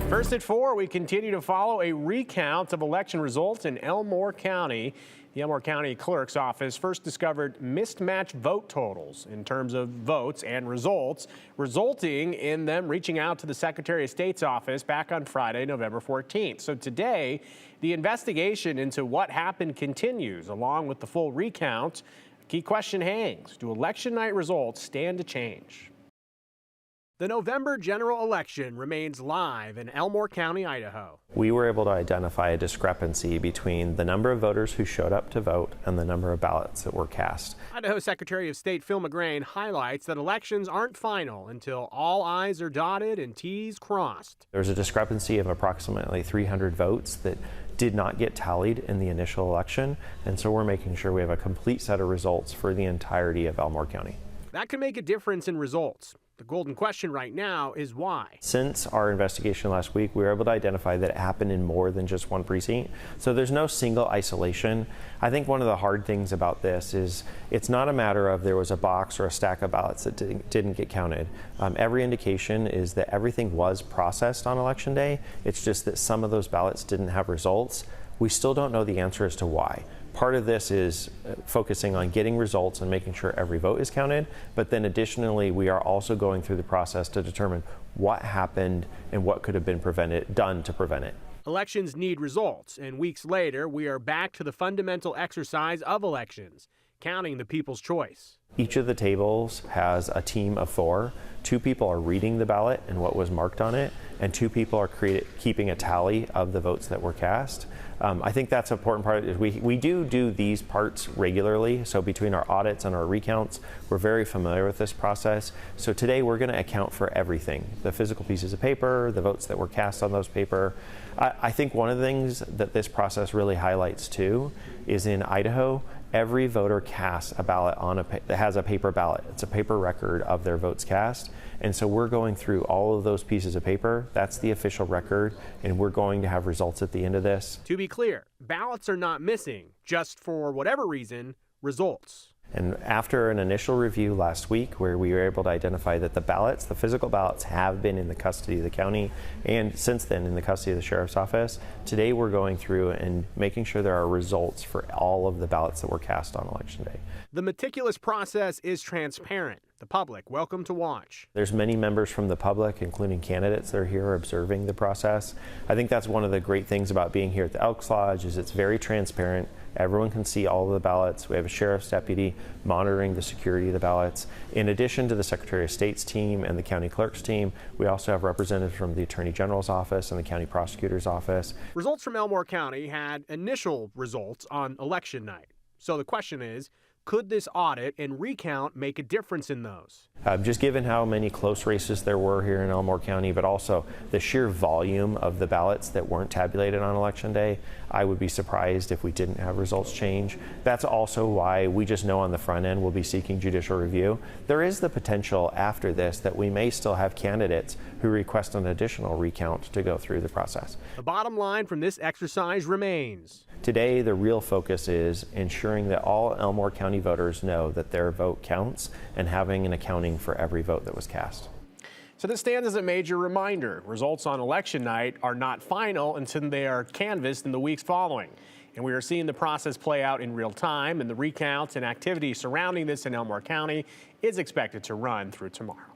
First at 4, we continue to follow a recount of election results in Elmore County. The Elmore County Clerk's Office first discovered mismatched vote totals in terms of votes and results, resulting in them reaching out to the Secretary of State's office back on Friday, November 14th. So today, the investigation into what happened continues, along with the full recount. A key question hangs: do election night results stand to change? The November general election remains live in Elmore County, Idaho. We were able to identify a discrepancy between the number of voters who showed up to vote and the number of ballots that were cast. Idaho Secretary of State Phil McGrain highlights that elections aren't final until all I's are dotted and T's crossed. There's a discrepancy of approximately 300 votes that did not get tallied in the initial election, and so we're making sure we have a complete set of results for the entirety of Elmore County. That can make a difference in results. The golden question right now is why. Since our investigation last week, we were able to identify that it happened in more than just one precinct. So there's no single isolation. I think one of the hard things about this is it's not a matter of there was a box or a stack of ballots that didn't get counted. Every indication is that everything was processed on Election Day. It's just that some of those ballots didn't have results. We still don't know the answer as to why. Part of this is focusing on getting results and making sure every vote is counted, but then additionally we are also going through the process to determine what happened and what could have been done to prevent it. Elections need results, and weeks later we are back to the fundamental exercise of elections, counting the people's choice. Each of the tables has a team of 4. 2 people are reading the ballot and what was marked on it, and 2 people are keeping a tally of the votes that were cast. I think that's an important part. We do these parts regularly, so between our audits and our recounts, we're very familiar with this process. So today we're going to account for everything: the physical pieces of paper, the votes that were cast on those paper. I think one of the things that this process really highlights too is in Idaho, every voter casts a ballot that has a paper ballot. It's a paper record of their votes cast. And so we're going through all of those pieces of paper. That's the official record, and we're going to have results at the end of this. To be clear, ballots are not missing, just for whatever reason, results. And after an initial review last week where we were able to identify that the physical ballots have been in the custody of the county and since then in the custody of the sheriff's office, today we're going through and making sure there are results for all of the ballots that were cast on Election Day. The meticulous process is transparent. The public welcome to watch. There's many members from the public, including candidates, that are here observing the process. I think that's one of the great things about being here at the Elks Lodge is it's very transparent. Everyone can see all of the ballots. We have a sheriff's deputy monitoring the security of the ballots. In addition to the Secretary of State's team and the county clerk's team, we also have representatives from the Attorney General's office and the county prosecutor's office. Results from Elmore County had initial results on election night. So the question is, could this audit and recount make a difference in those? Just given how many close races there were here in Elmore County, but also the sheer volume of the ballots that weren't tabulated on Election Day, I would be surprised if we didn't have results change. That's also why we just know on the front end we'll be seeking judicial review. There is the potential after this that we may still have candidates who request an additional recount to go through the process. The bottom line from this exercise remains: today, the real focus is ensuring that all Elmore County voters know that their vote counts and having an accounting for every vote that was cast. So this stands as a major reminder. Results on election night are not final until they are canvassed in the weeks following. And we are seeing the process play out in real time, and the recounts and activity surrounding this in Elmore County is expected to run through tomorrow.